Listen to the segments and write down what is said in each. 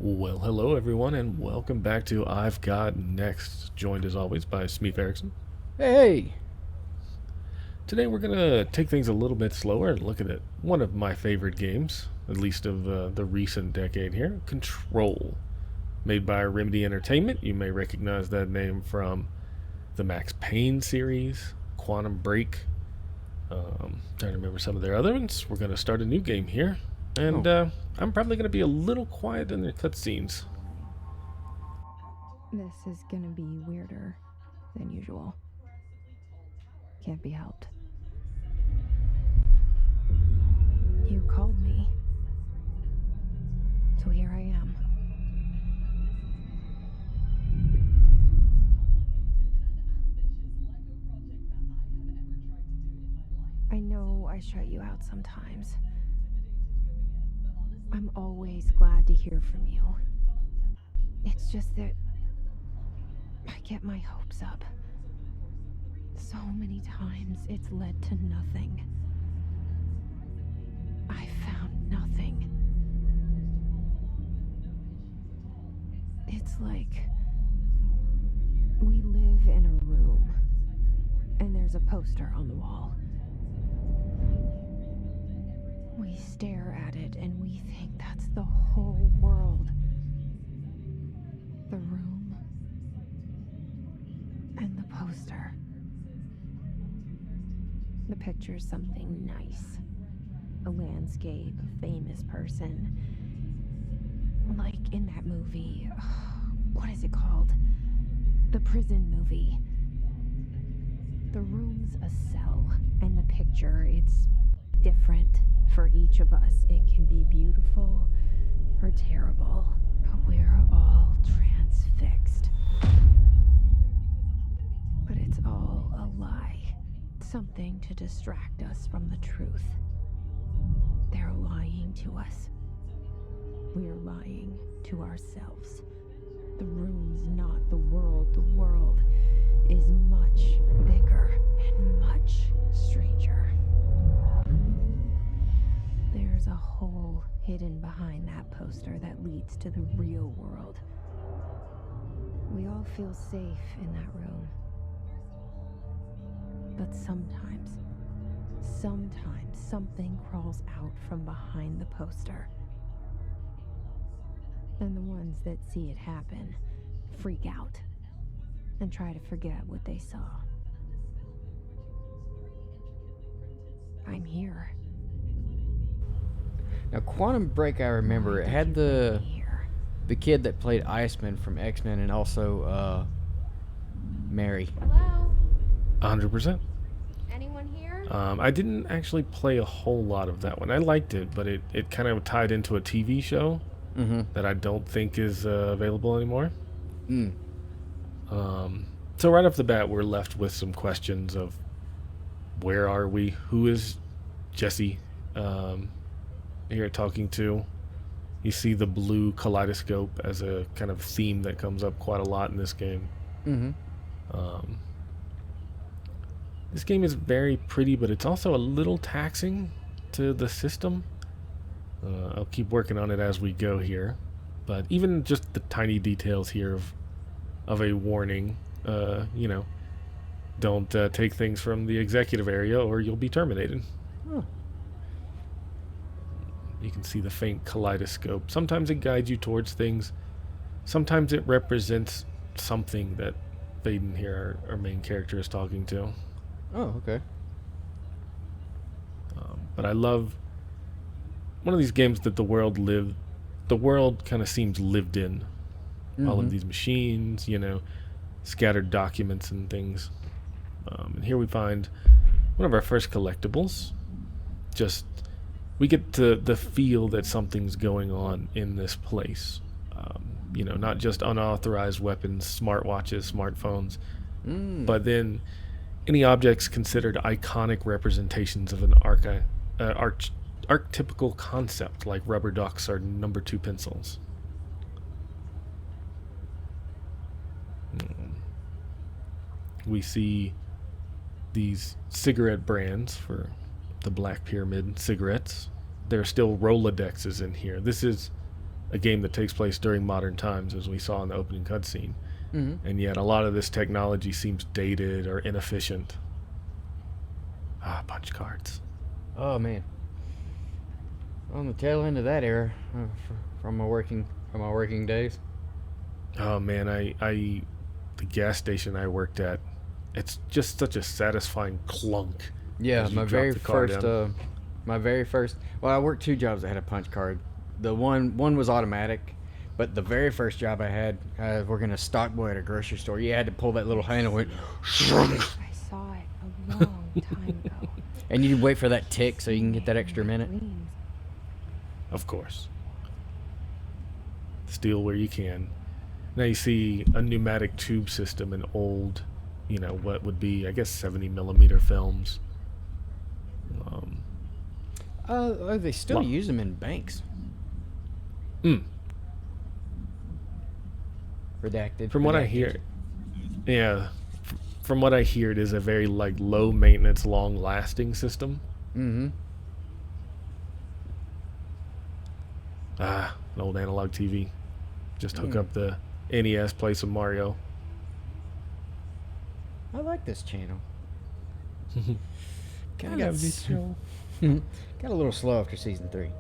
Well, hello everyone, and welcome back to I've Got Next, joined as always by Smeef Erickson. Hey, Today we're going to take things a little bit slower and look at it. One of my favorite games, at least of the recent decade here, Control. Made by Remedy Entertainment. You may recognize that name from the Max Payne series, Quantum Break. Trying to remember some of their other ones. We're going to start a new game here, and oh, I'm probably going to be a little quiet in the cutscenes. This is gonna be weirder than usual. Can't be helped. You called me. So here I am. I know I shut you out sometimes. I'm always glad to hear from you. It's just that I get my hopes up. So many times it's led to nothing. I found nothing. It's like we live in a room and there's a poster on the wall. We stare at it and we think that's the whole world. The room and the poster. The picture's something nice. A landscape, a famous person. Like in that movie. What is it called? The prison movie. The room's a cell, and the picture, it's different for each of us. It can be beautiful or terrible, but we're all transfixed. But it's all a lie. Something to distract us from the truth. They're lying to us. We're lying to ourselves. The room's not the world. The world is much bigger and much stranger. There's a hole hidden behind that poster that leads to the real world. We all feel safe in that room. But sometimes something crawls out from behind the poster. And the ones that see it happen freak out and try to forget what they saw. I'm here. now Quantum Break. I remember it had the Here. the kid that played Iceman from X-Men, and also Mary. Hello? 100%. Anyone here? I didn't actually play a whole lot of that one. I liked it, but it kind of tied into a TV show Mm-hmm. that I don't think is available anymore. Mm. So right off the bat, we're left with some questions of where are we? Who is Jesse here talking to? You see the blue kaleidoscope as a kind of theme that comes up quite a lot in this game. Mm-hmm. This game is very pretty, but it's also a little taxing to the system. I'll keep working on it as we go here. But even just the tiny details here of a warning, don't take things from the executive area or you'll be terminated. Oh. You can see the faint kaleidoscope. Sometimes it guides you towards things. Sometimes it represents something that Faden here, our main character, is talking to. Oh, okay. But I love one of these games that the world kind of seems lived in. All of Mhm. these machines, scattered documents and things. And here we find one of our first collectibles. Just, we get to the feel that something's going on in this place. Not just unauthorized weapons, smartwatches, smartphones, Mm. but then any objects considered iconic representations of an archetypical concept, like rubber ducks or number 2 pencils. We see these cigarette brands for the Black Pyramid cigarettes. There are still Rolodexes in here. This is a game that takes place during modern times, as we saw in the opening cutscene. Mm-hmm. And yet, a lot of this technology seems dated or inefficient. Punch cards. Oh man, on the tail end of that era, from my working days. Oh man, the gas station I worked at, it's just such a satisfying clunk. Yeah, as you drop the card down. my very first. Well, I worked two jobs that had a punch card. The one was automatic, but the very first job I had, working a stock boy at a grocery store, you had to pull that little handle, I saw it a long time ago. and you'd wait for that tick so you can get that extra minute. Dreams. Of course. Steal where you can. Now you see a pneumatic tube system in old, what would be, I guess, 70 millimeter films. They still use them in banks. Redacted. From what I redacted. hear, yeah, from what I hear, it is a very low maintenance, long lasting system. Mm-hmm. An old analog TV. Just hook up the NES, play some Mario. I like this channel. I love this show. Got a little slow after season 3.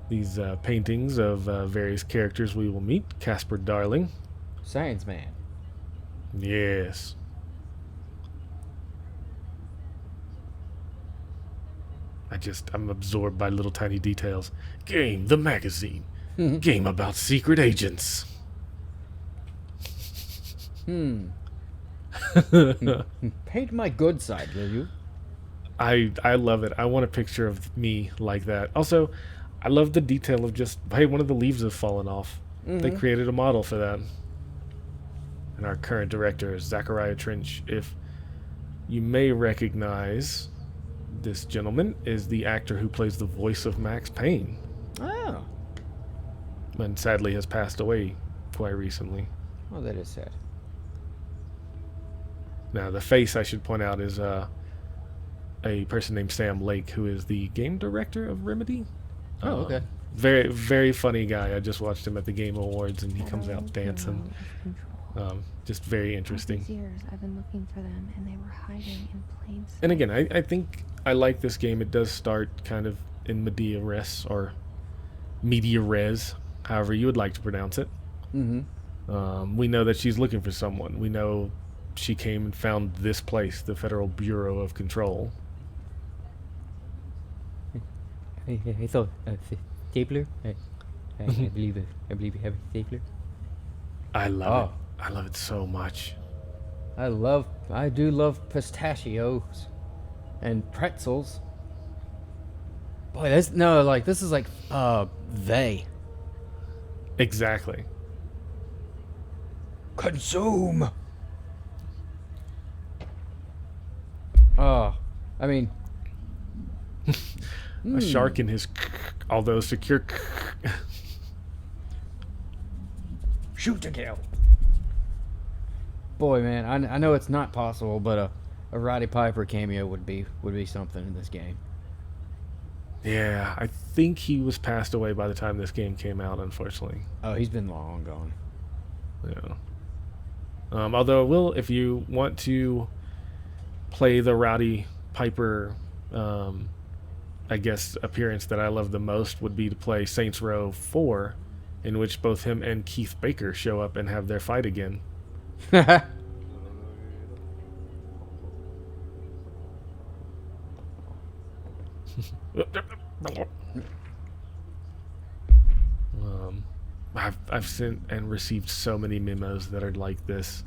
These paintings of various characters we will meet. Casper Darling. Science Man. Yes. I'm absorbed by little tiny details. Game, the magazine. Game about secret agents. Paint my good side, will you? I love it. I want a picture of me like that. Also, I love the detail of just, hey, one of the leaves have fallen off. They created a model for that. And our current director is Zachariah Trench. If you may recognize, this gentleman is the actor who plays the voice of Max Payne. Oh. And sadly has passed away quite recently. Oh, that is sad. Now, the face, I should point out, is a person named Sam Lake, who is the game director of Remedy. Oh, okay. Very, very funny guy. I just watched him at the Game Awards, and he comes out dancing. Just very interesting. All these years I've been looking for them, and they were hiding in plain sight. And again, I think I like this game. It does start kind of in media res, or media res, however you would like to pronounce it. We know that she's looking for someone. We know she came and found this place, the Federal Bureau of Control. I thought stapler. I believe you have a stapler. I love it. I love it so much. I do love pistachios and pretzels. Boy, this is like they Exactly. consume. Oh, I mean, A shark in his, although secure. shoot to kill. Boy, man, I know it's not possible, but a Roddy Piper cameo would be something in this game. Yeah, I think he was passed away by the time this game came out, unfortunately. Oh, he's been long gone. Yeah. Although, if you want to play the Roddy Piper, I guess, appearance that I love the most would be to play Saints Row 4, in which both him and Keith Baker show up and have their fight again. I've sent and received so many memos that are like this.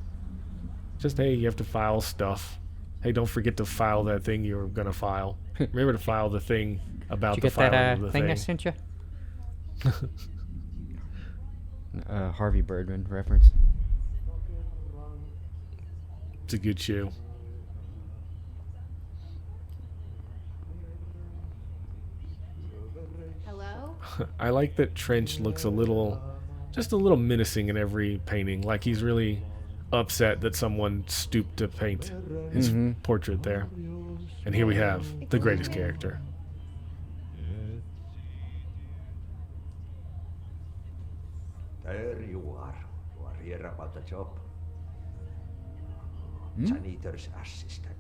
Just, hey, you have to file stuff. Hey, don't forget to file that thing you were gonna file. Remember to file the thing about Did you the get filing that of the thing I thing. sent you? Harvey Birdman reference. It's a good show. Hello? I like that Trench looks just a little menacing in every painting. Like he's really upset that someone stooped to paint his portrait there. And here we have the greatest character. There you are. You are here about the job. Hmm? Janitor's assistant.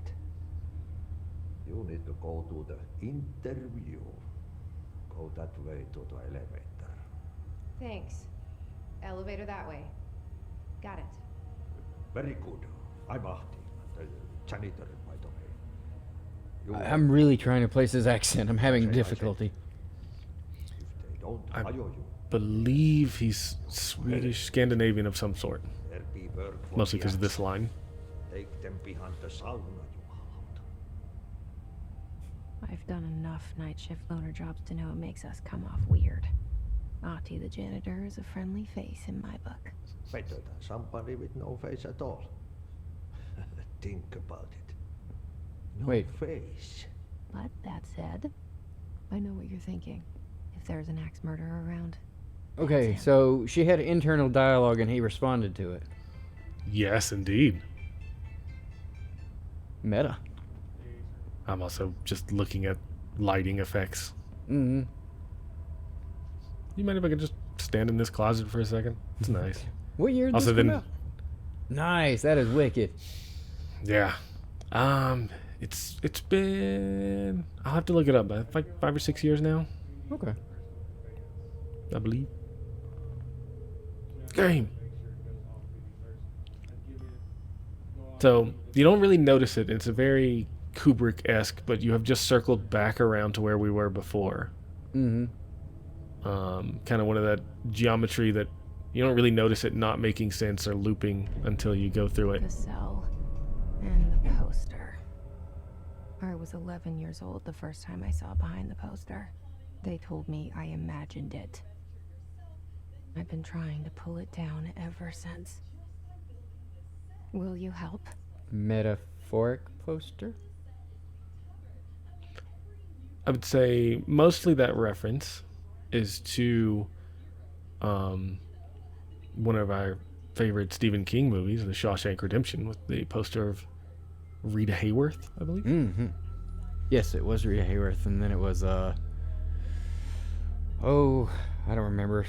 You need to go to the interview. Go that way to the elevator. Thanks. Elevator that way. Got it. Very good. I'm Ahti, the janitor, by the way. You I'm really trying to place his accent. I'm having difficulty. If they don't I- hire you, Believe he's Swedish, Scandinavian of some sort. there'll be work for Mostly the because of this axe. line. Take them behind the sauna, you hound. I've done enough night shift loner jobs to know it makes us come off weird. Ahti the janitor is a friendly face in my book. Better than somebody with no face at all. Think about it. No Wait. face. But that said, I know what you're thinking. If there's an axe murderer around, Okay, him. so she had internal dialogue and he responded to it. Yes, indeed. Meta. I'm also just looking at lighting effects. Mm-hmm. You mind if I could just stand in this closet for a second? It's nice. What year did Also, this come then- out? Nice, that is wicked. Yeah. It's been, I'll have to look it up, but like 5 or 6 years now, Okay. I believe. Game. So you don't really notice it. It's a very Kubrick-esque, but you have just circled back around to where we were before. Mm-hmm. Kind of one of that geometry that you don't really notice it not making sense or looping until you go through it. the cell and the poster. I was 11 years old the first time I saw behind the poster. They told me I imagined it. I've been trying to pull it down ever since. Will you help? Metaphoric poster? I would say mostly that reference is to one of our favorite Stephen King movies, The Shawshank Redemption, with the poster of Rita Hayworth, I believe. Mm-hmm. Yes, it was Rita Hayworth, and then it was, I don't remember,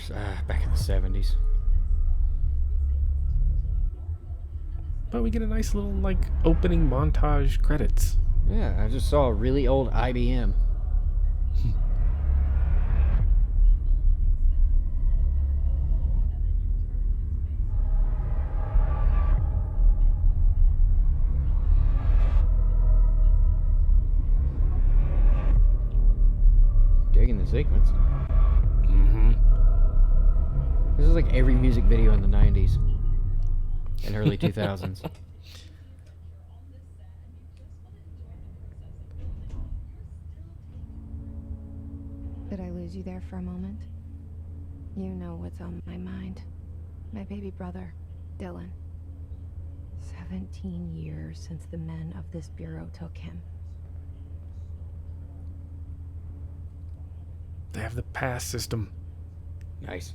back in the 70s. But we get a nice little, like, opening montage credits. Yeah, I just saw a really old IBM. Digging the sequence. Mm-hmm. This is like every music video in the 90s and early 2000s. Did I lose you there for a moment? You know what's on my mind. My baby brother, Dylan. 17 years since the men of this bureau took him. They have the pass system. Nice.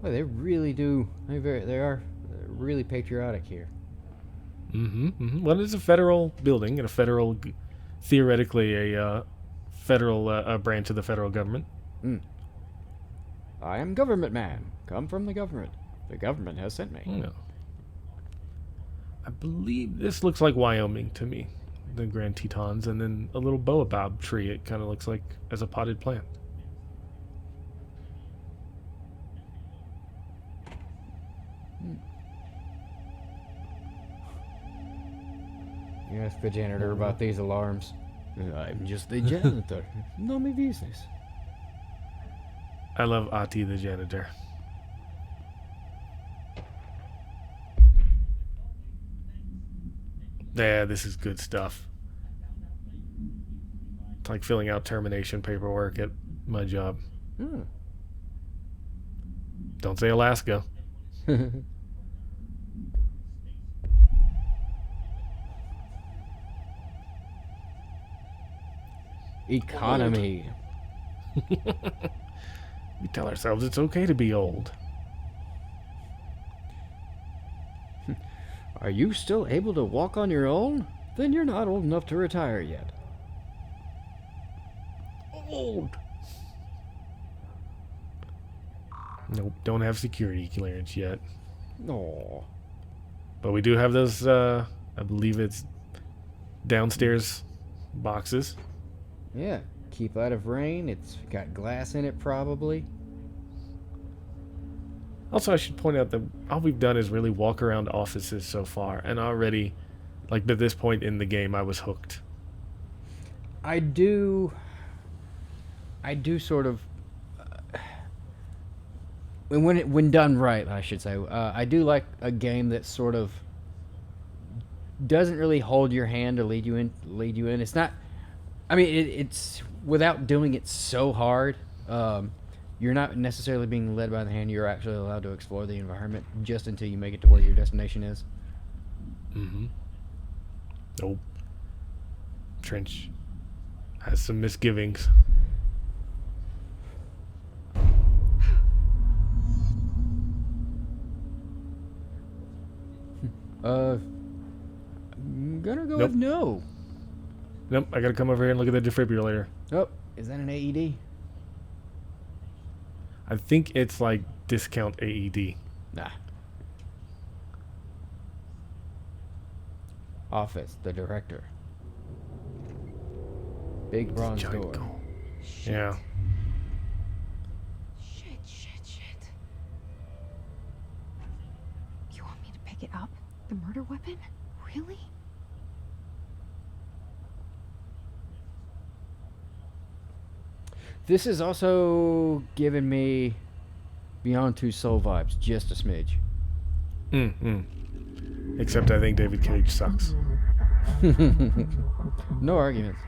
Well, they really do. They are really patriotic here. Mm-hmm. Mm-hmm. Well, it's a federal building and a federal, theoretically a federal branch of the federal government. I am government man. Come from the government. The government has sent me. No. I believe this looks like Wyoming to me. The Grand Tetons, and then a little baobab tree. It kind of looks like as a potted plant. You ask the janitor about these alarms. I'm just the janitor. No me business. I love Ati the janitor. Yeah, this is good stuff. It's like filling out termination paperwork at my job. Hmm. Don't say Alaska. Economy. We tell ourselves it's okay to be old. Are you still able to walk on your own? Then you're not old enough to retire yet. Old. Nope, don't have security clearance yet. No. But we do have those, I believe it's downstairs boxes. Yeah. Keep out of rain. It's got glass in it, probably. Also, I should point out that all we've done is really walk around offices so far, and already, like, at this point in the game, I was hooked. I do sort of, when done right, I should say. I do like a game that sort of doesn't really hold your hand or lead you in. It's not. I mean, it's without doing it so hard. You're not necessarily being led by the hand. You're actually allowed to explore the environment just until you make it to where your destination is. Mm-hmm. Nope. Trench has some misgivings. I'm gonna go Nope. with no. Nope, I gotta come over here and look at the defibrillator. Oh, is that an AED? I think it's like discount AED. Nah. Office, the director. Big bronze Giant door. goal. Yeah. Shit. You want me to pick it up? The murder weapon? Really? This is also giving me Beyond Two Soul vibes, just a smidge. Except I think David Cage sucks. No arguments.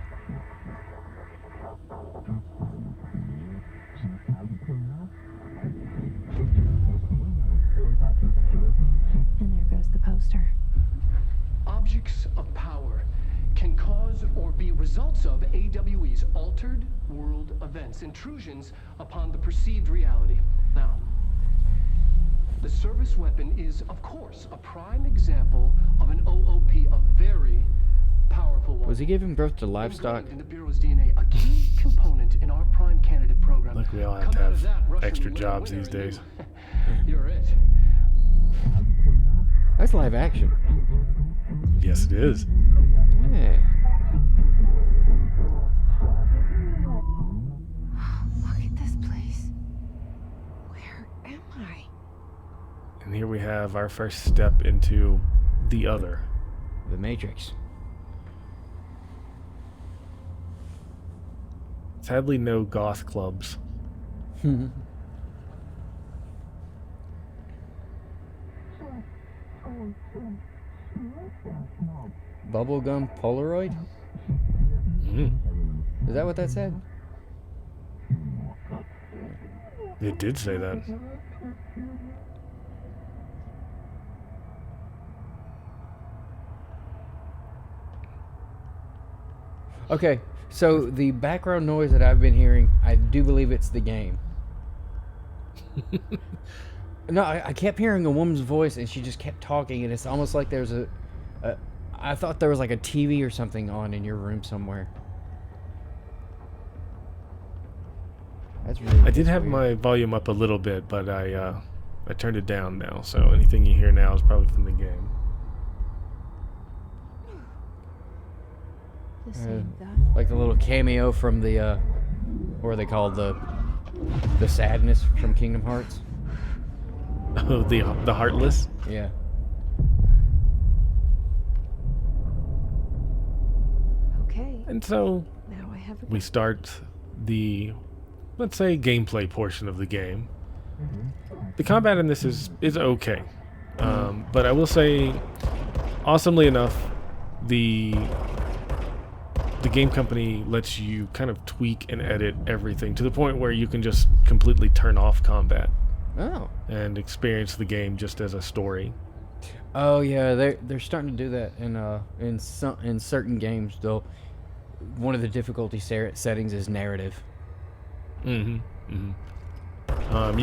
And there goes the poster. Objects of power can cause or be results of AWE's altered world events, intrusions upon the perceived reality. Now, the service weapon is, of course, a prime example of an OOP, a very powerful one. Was he giving birth to livestock? Ingrained in the Bureau's DNA, a key component in our prime candidate program. Look, we all have Come to out of have that, Russian extra winner, jobs winner, these and days. You're it. That's live action. Yes, it is. Yeah. Look at this place. Where am I? And here we have our first step into the other. The Matrix. Sadly, no goth clubs. Bubblegum Polaroid? Mm. Is that what that said? It did say that. Okay, so the background noise that I've been hearing, I do believe it's the game. No, I kept hearing a woman's voice and she just kept talking, and it's almost like there's I thought there was like a TV or something on in your room somewhere. That's really. I did have weird. my volume up a little bit, but I turned it down now, so anything you hear now is probably from the game. The same guy. Like the little cameo from the what are they called, the sadness from Kingdom Hearts. Oh, the Heartless? Yeah. Okay. And so Now I have a we start the, let's say, gameplay portion of the game. The combat in this is okay. But I will say, awesomely enough, the game company lets you kind of tweak and edit everything to the point where you can just completely turn off combat Oh. and experience the game just as a story. Oh yeah, they're starting to do that in certain games. Though one of the difficulty settings is narrative. You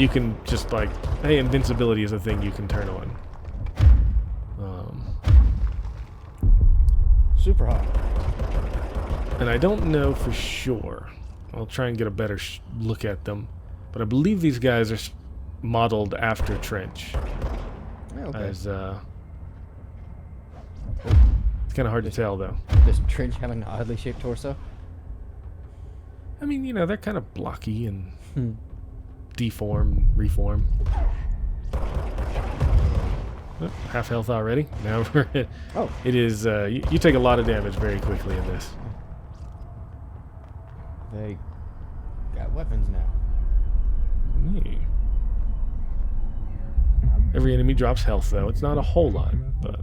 can just like, hey, invincibility is a thing you can turn on. super hot. And I don't know for sure. I'll try and get a better look at them. But I believe these guys are modeled after Trench. Yeah, okay. As, it's kind of hard to tell, though. Does Trench have an oddly shaped torso? I mean, you know, they're kind of blocky and deform, reform. Oh, half health already. Now we're at, Oh. it is, you take a lot of damage very quickly in this. They got weapons now. Hmm. Every enemy drops health, though. It's not a whole lot, but...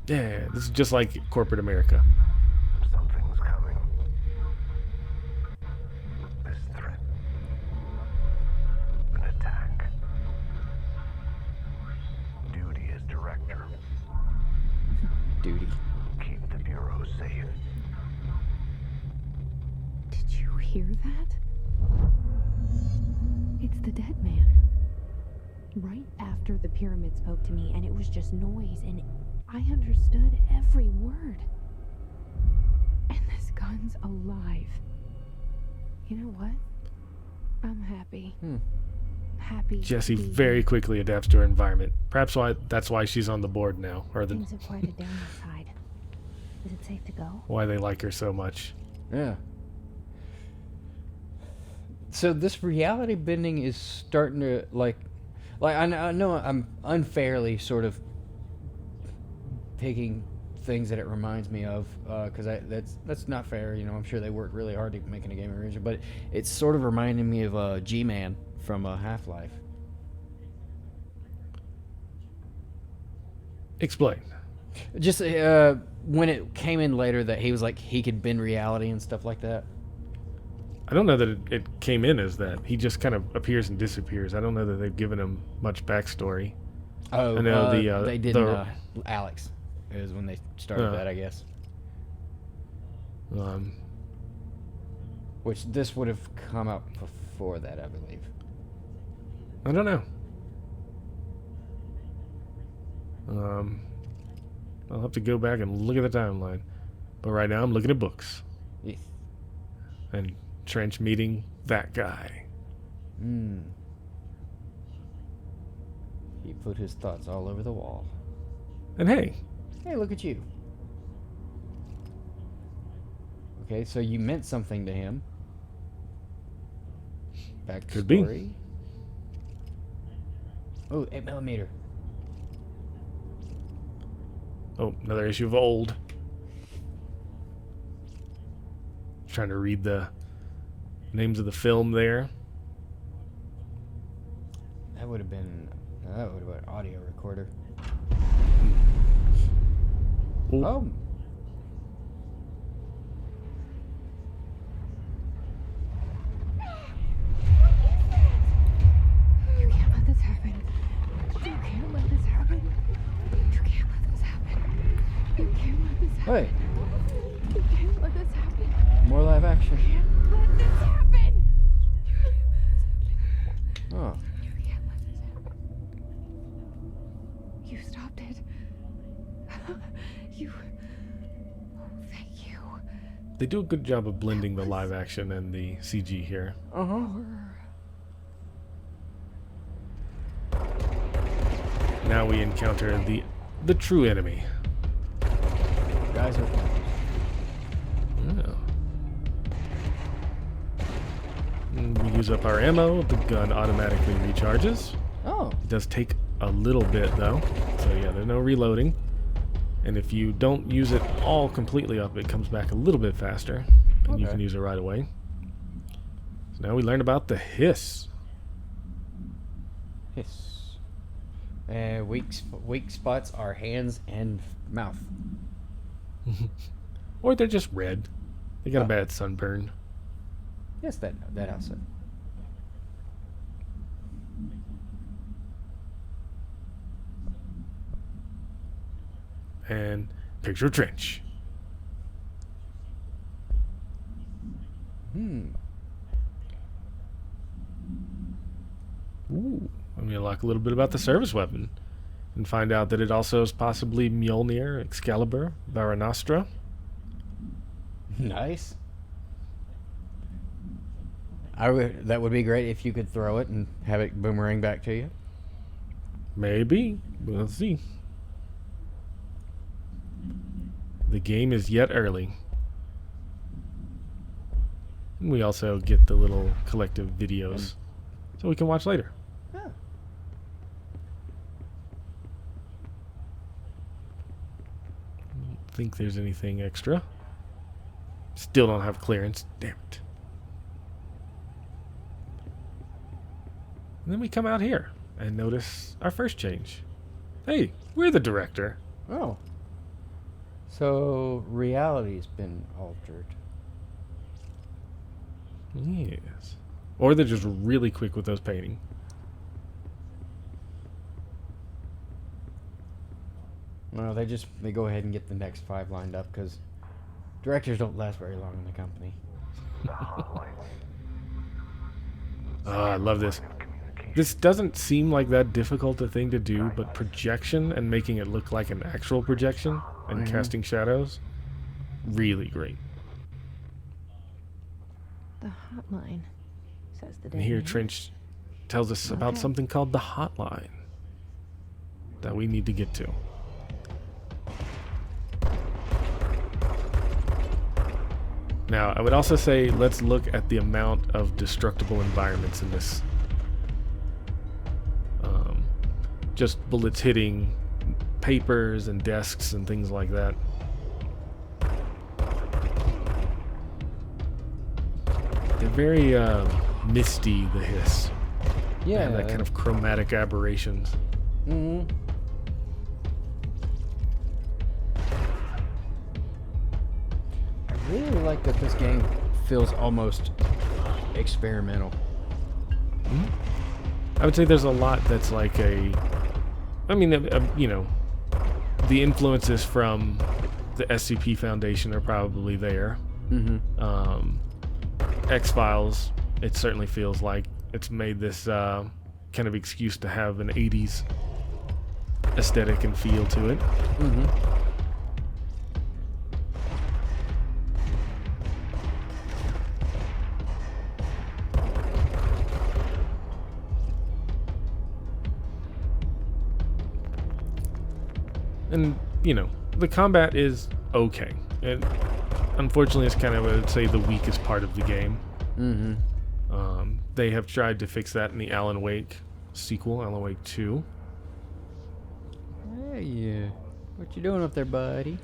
Yeah, this is just like corporate America. Something's coming. This threat. An attack. Duty as director. Duty. Keep the Bureau safe. Did you hear that? It's the dead man. Right after the pyramid spoke to me, and it was just noise, and I understood every word. And this gun's alive. You know what? I'm happy. Happy. to Jessie be very here. quickly adapts to her environment. Perhaps that's why she's on the board now, or Things have quieted down outside. Is it safe to go? why they like her so much. Yeah. So this reality bending is starting to like I know I'm unfairly sort of picking things that it reminds me of because that's not fair. You know, I'm sure they worked really hard to making a game original, but it's sort of reminding me of G-Man from Half-Life. Explain. Just when it came in later that he was like he could bend reality and stuff like that. I don't know that it came in as that. He just kind of appears and disappears. I don't know that they've given him much backstory. Oh, I know they didn't. Alex is when they started that, I guess. Which this would have come out before that, I believe. I don't know. I'll have to go back and look at the timeline. But right now I'm looking at books. Yes. And Trench meeting that guy. He put his thoughts all over the wall. And hey, Hey, look at you. Okay, so you meant something to him. Back Could be. story. Oh, 8mm. oh, another issue of Old. Trying to read the names of the film there. That would have been an audio recorder. Ooh. Oh. You can't let this happen. You can't let this happen. You can't let this happen. You can't let this happen. Hey, You can't let this happen. more live action. You can't let this happen. Oh. You can't let this happen. You stopped it. You. Oh, thank you. They do a good job of blending the live action and the CG here. Now we encounter the true enemy. Guys are Oh. And we use up our ammo. The gun automatically recharges. Oh. It does take a little bit though. So yeah, there's no reloading. And if you don't use it all completely up, it comes back a little bit faster. And you Okay. can use it right away. So now we learn about the hiss. Hiss. And weak spots are hands and mouth. Or they're just red. They got a Oh. bad sunburn. Yes, that outside. And picture Trench. Ooh. Let me unlock a little bit about the service weapon. and find out that it also is possibly Mjolnir, Excalibur, Varanastra. Nice. That would be great if you could throw it and have it boomerang back to you. Maybe. We'll see. The game is yet early. And we also get the little collective videos so we can watch later. Oh. Don't think there's anything extra. Still don't have clearance. Damn it. And then we come out here and notice our first change. Hey, we're the director. Oh. So reality's been altered. Yes. Or they're just really quick with those painting. Well, they go ahead and get the next 5 lined up because directors don't last very long in the company. The hotline. Oh, I love this. This doesn't seem like that difficult a thing to do, but projection and making it look like an actual projection and casting shadows, really great. The hotline, says the And here name. Trench tells us about Okay. something called the hotline that we need to get to. Now, I would also say let's look at the amount of destructible environments in this. Just bullets hitting papers and desks and things like that. They're very misty, the hiss. Yeah. And that kind of chromatic aberrations. Mm-hmm. I really like that this game feels almost experimental. I would say there's a lot that's like you know, the influences from the SCP Foundation are probably there. Mm-hmm. X-Files, it certainly feels like it's made this kind of excuse to have an 80s aesthetic and feel to it. Mm-hmm. And, you know, the combat is okay. It, unfortunately, it's kind of, I would say, the weakest part of the game. Mm-hmm. They have tried to fix that in the Alan Wake sequel, Alan Wake 2. Hey, what you doing up there, buddy?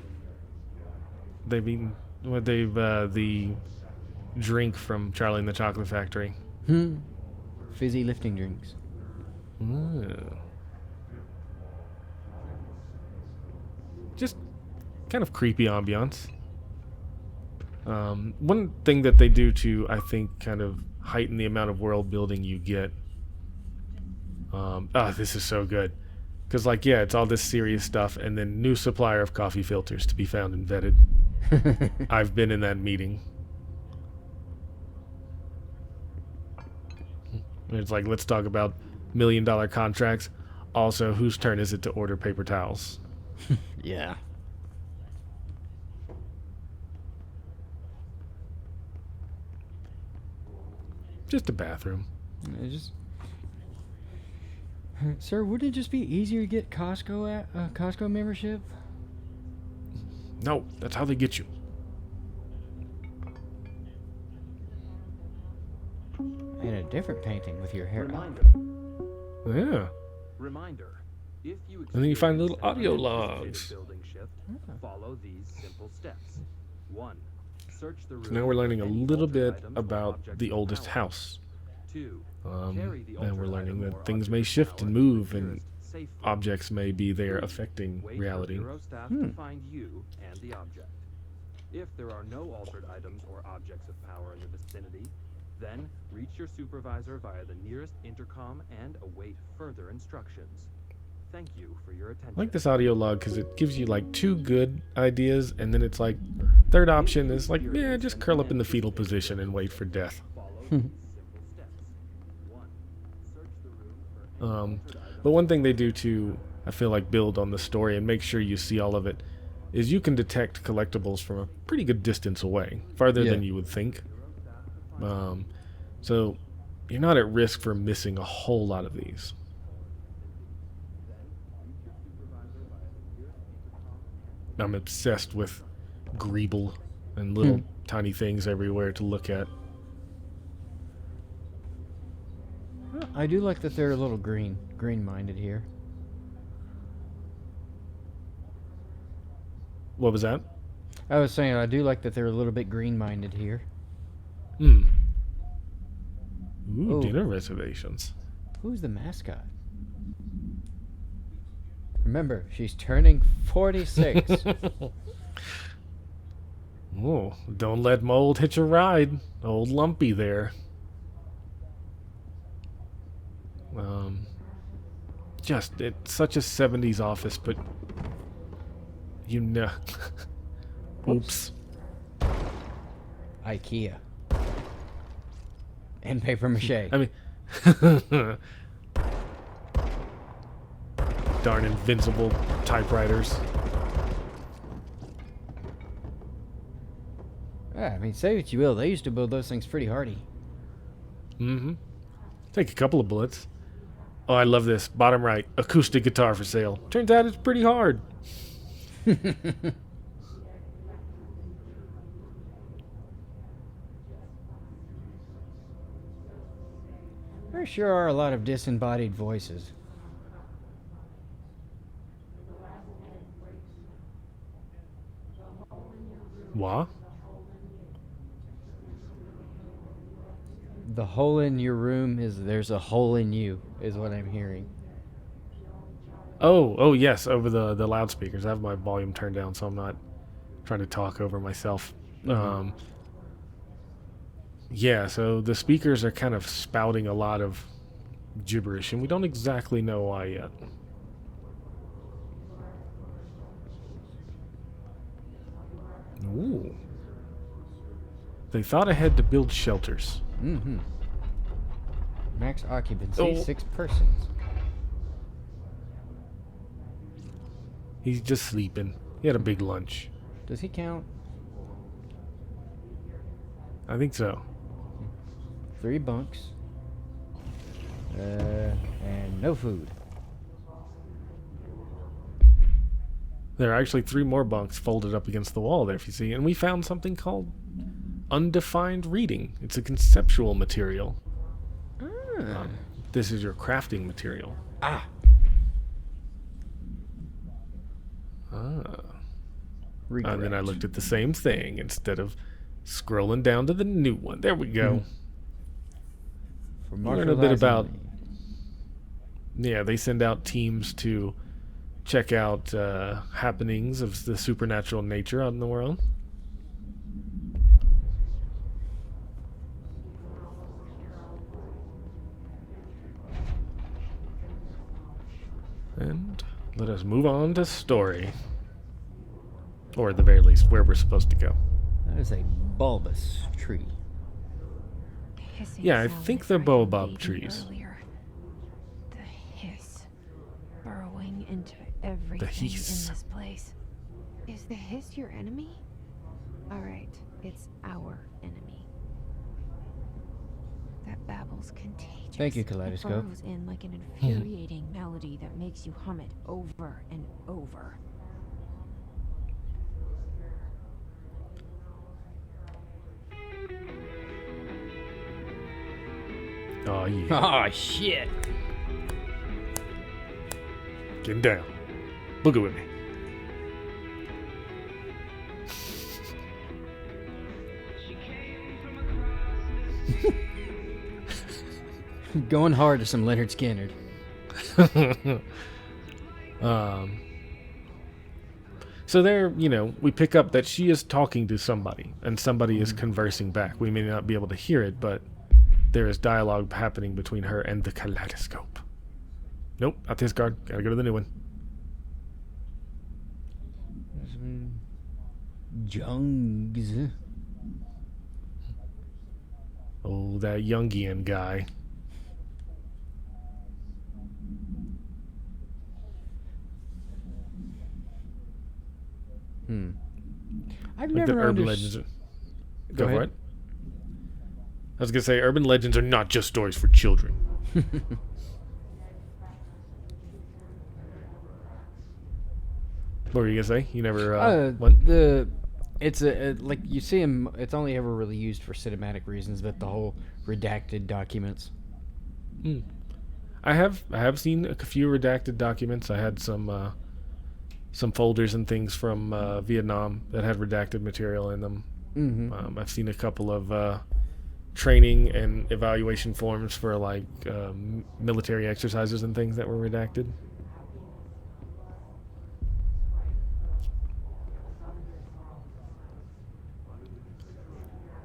The drink from Charlie and the Chocolate Factory. Fizzy lifting drinks. Ooh. Just kind of creepy ambiance. One thing that they do to, I think, kind of heighten the amount of world building you get. This is so good. Because, like, yeah, it's all this serious stuff, and then new supplier of coffee filters to be found and vetted. I've been in that meeting. It's like, let's talk about $1 million contracts. Also, whose turn is it to order paper towels? Yeah. Just a bathroom. Sir, wouldn't it just be easier to get Costco membership? No, that's how they get you. And a different painting with your hair. Reminder. Yeah. Reminder. If you And then you find experience little an audio unanticipated logs. building shift, follow these simple steps. 1. Search the room So now we're learning a for any little altered bit items or about objects the of oldest power. house. 2. And we're altered learning item that or things object may of shift power and to the move, and nearest safe room. objects may be there 3. affecting Wait reality. for bureau staff to find you and the object. If there are no altered items or objects of power in the vicinity, then reach your supervisor via the nearest intercom and await further instructions. Thank you for your attention. I like this audio log because it gives you like 2 good ideas, and then it's like, third option is like, yeah, just curl up in the fetal position and wait for death. Follow these simple steps. 1. Search the room for any altered But one thing they do to I feel like build on the story and make sure you see all of it is you can detect collectibles from a pretty good distance away, farther than you would think. So you're not at risk for missing a whole lot of these. I'm obsessed with greeble and little tiny things everywhere to look at. Well, I do like that they're a little green-minded here. What was that? I was saying I do like that they're a little bit green-minded here. Ooh, Oh. dinner reservations. Who's the mascot? Remember, she's turning 46. Oh, don't let Mold hitch a ride. Old Lumpy there. Just, it's such a 70s office, but you know. Oops. IKEA. And paper mache. I mean, darn invincible typewriters. Yeah, I mean, say what you will, they used to build those things pretty hardy. Mm-hmm. Take a couple of bullets. Oh, I love this. Bottom right, acoustic guitar for sale. Turns out it's pretty hard. There sure are a lot of disembodied voices. What? The hole in your room is there's a hole in you, is what I'm hearing. Oh, yes, over the loudspeakers. I have my volume turned down, so I'm not trying to talk over myself. Yeah, so the speakers are kind of spouting a lot of gibberish, and we don't exactly know why yet. Ooh. They thought ahead to build shelters. Mm-hmm. Max occupancy, Oh. 6 persons. He's just sleeping. He had a big lunch. Does he count? I think so. 3 bunks. And no food. There are actually 3 more bunks folded up against the wall there, if you see. And we found something called undefined reading. It's a conceptual material. This is your crafting material. Ah. And then I looked at the same thing instead of scrolling down to the new one. There we go. Learn a bit about... Yeah, they send out teams to check out happenings of the supernatural nature out in the world. And let us move on to story. Or at the very least, where we're supposed to go. That is a bulbous tree. Hissing Yeah, I sound think that they're frightened baobab me trees. earlier. The hiss burrowing into everything in hiss. this place. Is the hiss your enemy? All right, it's our enemy. That babble's contagious. Thank you, It Kaleidoscope. burrows in like an infuriating melody that makes you hum it over and over. Oh, yeah. Oh, shit. Getting down. Boogie with me. Going hard to some Leonard Skinner. So there, we pick up that she is talking to somebody, and somebody is conversing back. We may not be able to hear it, but there is dialogue happening between her and the kaleidoscope. Nope, not this card. Gotta go to the new one. Jungs. Oh, that Jungian guy. I've Like the never urban understood. legends. Go for it. I was gonna say urban legends are not just stories for children. What were you gonna say? You never what? It's like you see him. It's only ever really used for cinematic reasons, but the whole redacted documents. I have seen a few redacted documents. I had some folders and things from Vietnam that had redacted material in them. I've seen a couple of training and evaluation forms for like military exercises and things that were redacted.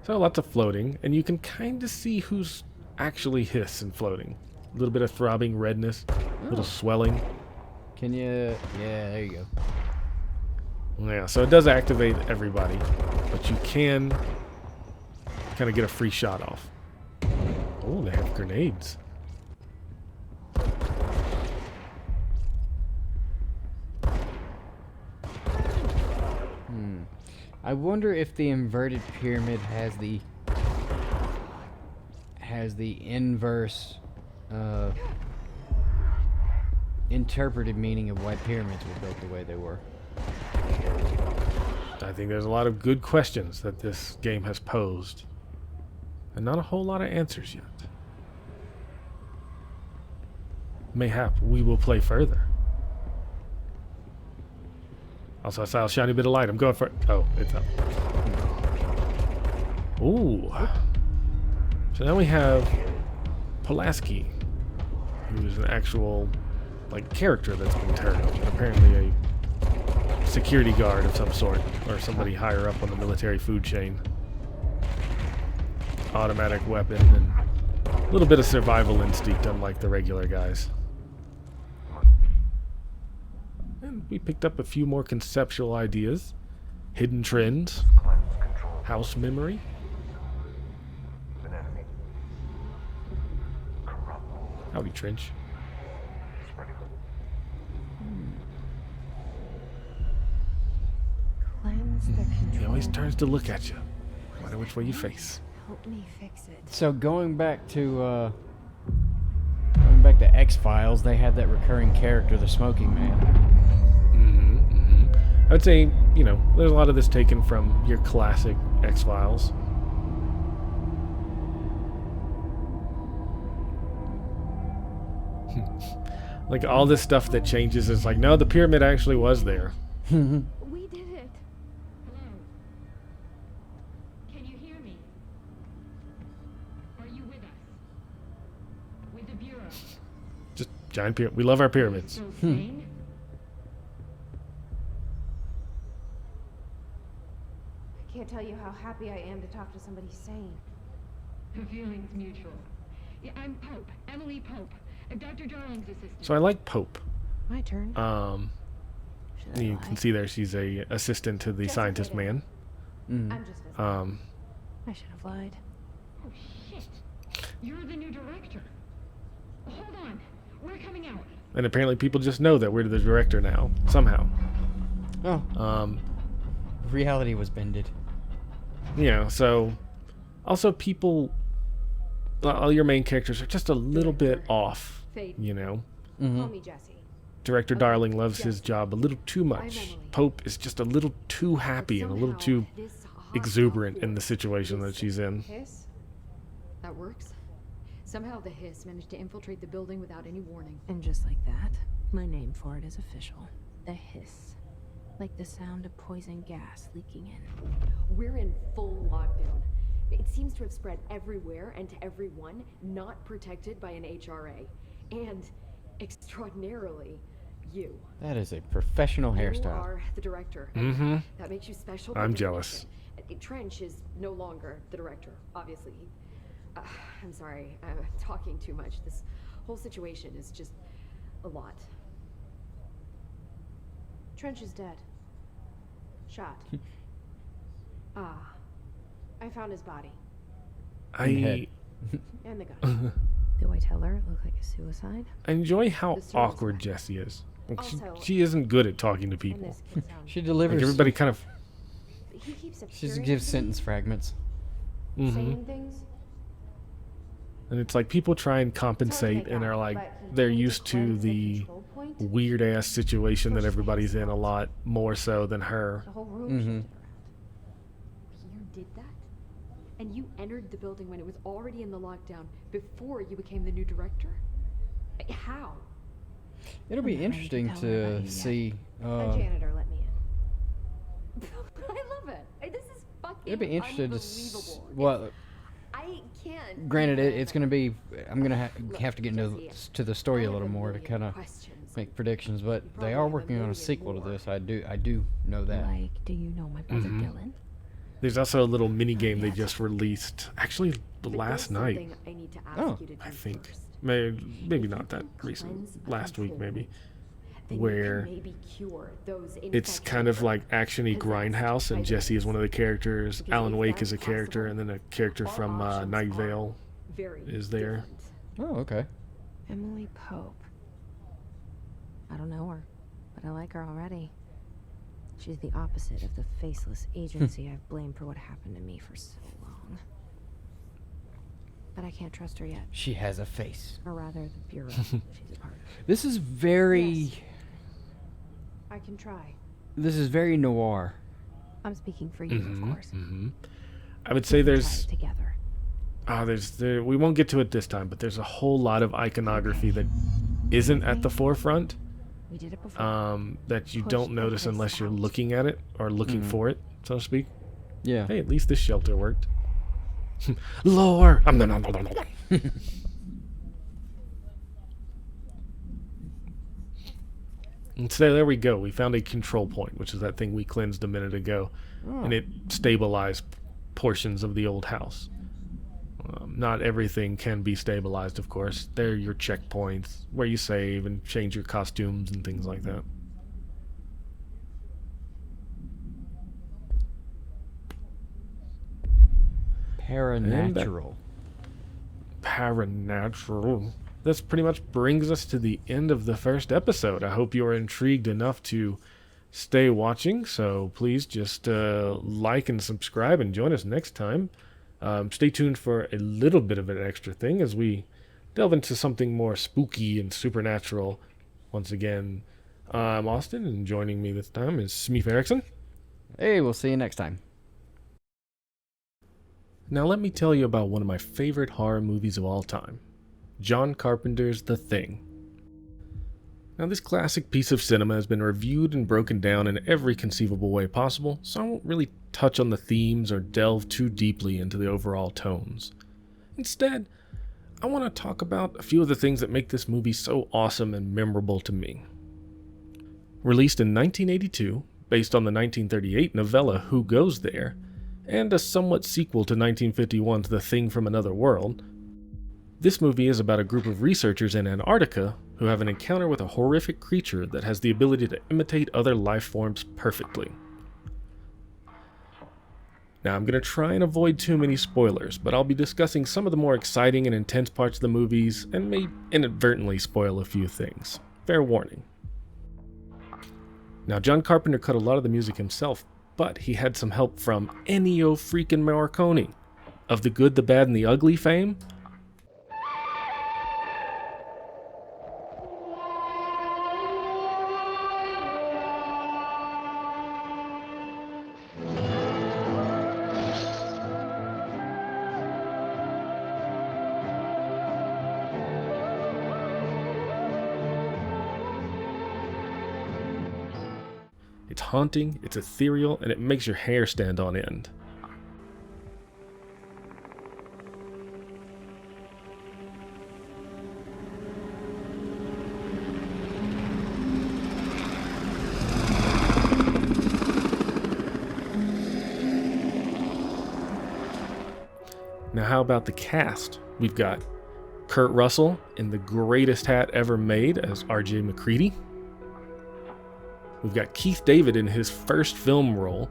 So lots of floating, and you can kind of see who's actually hiss and floating. A little bit of throbbing redness, a little swelling. Can you? Yeah, there you go. Yeah, so it does activate everybody, but you can kind of get a free shot off. Oh, they have grenades. I wonder if the inverted pyramid has the inverse interpreted meaning of why pyramids were built the way they were. I think there's a lot of good questions that this game has posed, and not a whole lot of answers yet. Mayhap we will play further. Also, I saw a shiny bit of light. I'm going for it. Oh, it's up. Ooh. So now we have Pulaski, who is an actual, like, character that's been turned. Apparently a security guard of some sort, or somebody higher up on the military food chain. Automatic weapon and a little bit of survival instinct, unlike the regular guys. And we picked up a few more conceptual ideas. Hidden trends. House memory. Howdy, Trench. Cleanse the control. He always turns to look at you, no matter which way you face. Help me fix it. So going back to X-Files, they had that recurring character, the Smoking Man. I would say, you know, there's a lot of this taken from your classic X-Files. Like, all this stuff that changes is like, no, the pyramid actually was there. We did it. Hello? Can you hear me? Are you with us? With the Bureau? Just giant pyramid. We love our pyramids. Still sane? I can't tell you how happy I am to talk to somebody sane. The feeling's mutual. Yeah, I'm Pope. Emily Pope. Dr. Darling's assistant. So I like Pope. My turn. Should I You lie? can see there she's a assistant to the Just scientist kidding. man. I'm just visiting. I should have lied. Oh, shit. You're the new director. Hold on. We're coming out. And apparently people just know that we're the director now, somehow. Oh, reality was bended. Yeah, so also people, all your main characters are just a little bit off, Fade. you know. Call me Jesse. Director Darling loves his job a little too I'm much. Emily. Pope is just a little too happy and a little Somehow, too this hot exuberant dog in the situation that she's in. Hiss? That works. Somehow the hiss managed to infiltrate the building without any warning. And just like that, my name for it is official. The hiss. Like the sound of poison gas leaking in. We're in full lockdown. It seems to have spread everywhere and to everyone not protected by an HRA. And, extraordinarily, you. That is a professional You hairstyle. are the director. Mm-hmm. That makes you special. I'm by jealous. definition. Trench is no longer the director, obviously. I'm sorry, I'm talking too much. This whole situation is just a lot. Trench is dead. Shot. I found his body. head. And the gun. Do I tell her it looked like a suicide? I enjoy how The service awkward record. Jesse is. Like, Also, she isn't good at talking to and people. this could sound She Like delivers. everybody kind of. he keeps She just appearing gives to sentence be fragments. Mhm. saying things. And it's like people try and It's hard to compensate make and out, are like but he they're came used to cleanse the control point. weird ass situation that Pushed everybody's in a out. lot more so than her. The whole room Mhm. shifted around. You did that? And you entered the building when it was already in the lockdown before you became the new director? How? It'll I'm be not ready to interesting tell her about to you yet. see. A janitor let me in. I love it. This is fucking It'll be interesting to. unbelievable. Well, I can't. granted, even- it's going to be. I'm going to Look, have to get into Jesse, to the story I a have little more to million kind of questions. make predictions, but You they probably are have a working on a million sequel to more. this. I do know that. Like, do you know my brother Mhm. Dylan? There's also a little mini game they just released, actually But last there's night, something I need to ask Oh, you to do I think. first. Maybe If not you that can recent, cleanse a last week control maybe, room, then where you can maybe cure those it's kind of infections. like actiony Possessed Grindhouse, and by Jesse is villains. one of the characters. Because Alan if Wake that's is a character, possible, and then a character our from options Night are Vale very is there. different. Oh, okay. Emily Pope. I don't know her, but I like her already. She's the opposite of the faceless agency I've blamed for what happened to me for so long. But I can't trust her yet. She has a face. Or rather, the bureau she's a part of. This is very. Yes. I can try. This is very noir. I'm speaking for you, of course. I would say We can try there's it together. we won't get to it this time, but there's a whole lot of iconography that isn't at the forefront, We did it before. that you Push don't the notice place unless you're out. looking at it or looking for it, so to speak. Yeah. Hey, at least this shelter worked. Lore. And so there we go. We found a control point, which is that thing we cleansed a minute ago, and it stabilized portions of the old house. Not everything can be stabilized, of course. They're your checkpoints where you save and change your costumes and things like that. Paranatural. Paranatural. This pretty much brings us to the end of the first episode. I hope you are intrigued enough to stay watching, so please just like and subscribe and join us next time. Stay tuned for a little bit of an extra thing as we delve into something more spooky and supernatural. Once again, I'm Austin, and joining me this time is Smeef Erickson. Hey, we'll see you next time. Now let me tell you about one of my favorite horror movies of all time, John Carpenter's The Thing. Now this classic piece of cinema has been reviewed and broken down in every conceivable way possible, so I won't really touch on the themes or delve too deeply into the overall tones. Instead, I want to talk about a few of the things that make this movie so awesome and memorable to me. Released in 1982, based on the 1938 novella Who Goes There, and a somewhat sequel to 1951's The Thing from Another World, this movie is about a group of researchers in Antarctica who have an encounter with a horrific creature that has the ability to imitate other life forms perfectly. Now, I'm going to try and avoid too many spoilers, but I'll be discussing some of the more exciting and intense parts of the movies, and may inadvertently spoil a few things. Fair warning. Now, John Carpenter cut a lot of the music himself, but he had some help from Ennio freaking Morricone, of The Good, the Bad, and the Ugly fame. It's haunting, it's ethereal, and it makes your hair stand on end. Now how about the cast? We've got Kurt Russell in the greatest hat ever made as R.J. McCready. We've got Keith David in his first film role.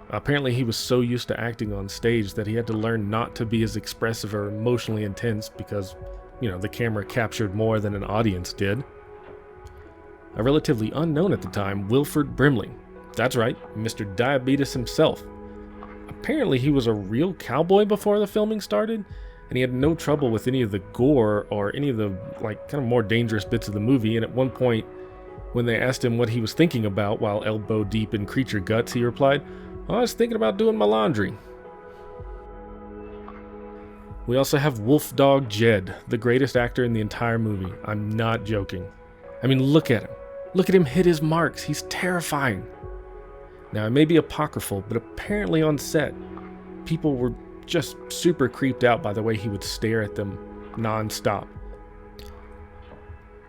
Apparently he was so used to acting on stage that he had to learn not to be as expressive or emotionally intense because, the camera captured more than an audience did. a relatively unknown at the time Wilford Brimley. That's right, Mr. Diabetes himself. Apparently he was a real cowboy before the filming started, and he had no trouble with any of the gore or any of the kind of more dangerous bits of the movie. And at one point, when they asked him what he was thinking about while elbow deep in creature guts, he replied, "I was thinking about doing my laundry." We also have Wolf Dog Jed, the greatest actor in the entire movie. I'm not joking. I mean, look at him. Look at him hit his marks. He's terrifying. Now, it may be apocryphal, but apparently on set, people were just super creeped out by the way he would stare at them non-stop.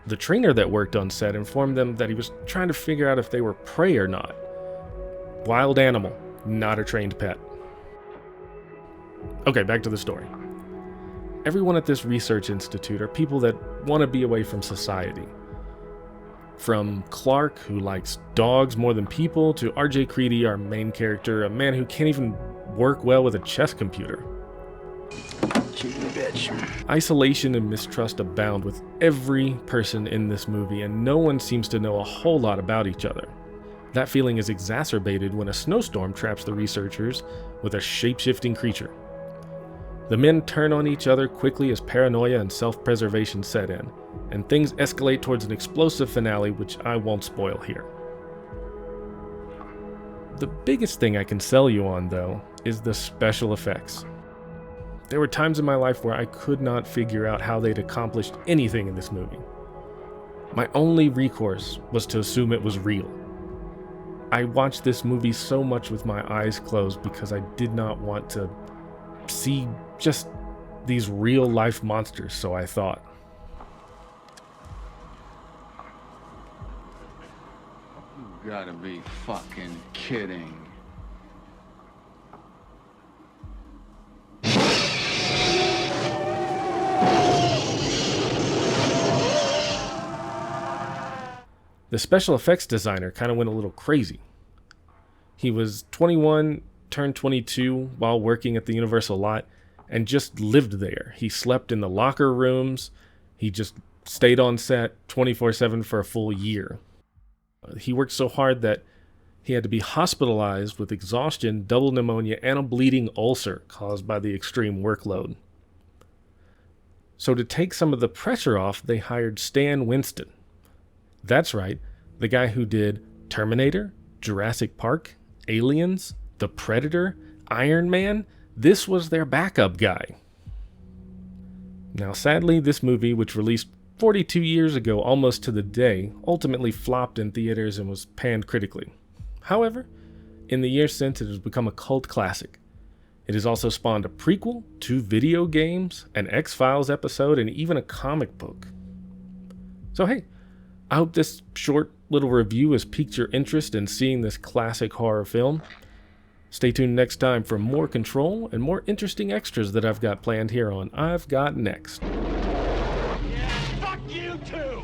The trainer that worked on set informed them that he was trying to figure out if they were prey or not. Wild animal, not a trained pet. Okay, back to the story. Everyone at this research institute are people that want to be away from society. From Clark, who likes dogs more than people, to RJ Creedy, our main character, a man who can't even work well with a chess computer. Isolation and mistrust abound with every person in this movie, and no one seems to know a whole lot about each other. That feeling is exacerbated when a snowstorm traps the researchers with a shape-shifting creature. The men turn on each other quickly as paranoia and self-preservation set in, and things escalate towards an explosive finale which I won't spoil here. The biggest thing I can sell you on, though, is the special effects. There were times in my life where I could not figure out how they'd accomplished anything in this movie. My only recourse was to assume it was real. I watched this movie so much with my eyes closed because I did not want to see just these real-life monsters, so I thought. You gotta be fucking kidding. The special effects designer kind of went a little crazy. He was 21, turned 22 while working at the Universal lot, and just lived there. He slept in the locker rooms. He just stayed on set 24/7 for a full year. He worked so hard that he had to be hospitalized with exhaustion, double pneumonia, and a bleeding ulcer caused by the extreme workload. So to take some of the pressure off, they hired Stan Winston. That's right, the guy who did Terminator, Jurassic Park, Aliens, The Predator, Iron Man. This was their backup guy. Now, sadly, this movie, which released 42 years ago almost to the day, ultimately flopped in theaters and was panned critically. However, in the years since, it has become a cult classic. It has also spawned a prequel, 2 video games, an X-Files episode, and even a comic book. So hey, I hope this short little review has piqued your interest in seeing this classic horror film. Stay tuned next time for more Control and more interesting extras that I've got planned here on I've Got Next. Yeah, fuck you too!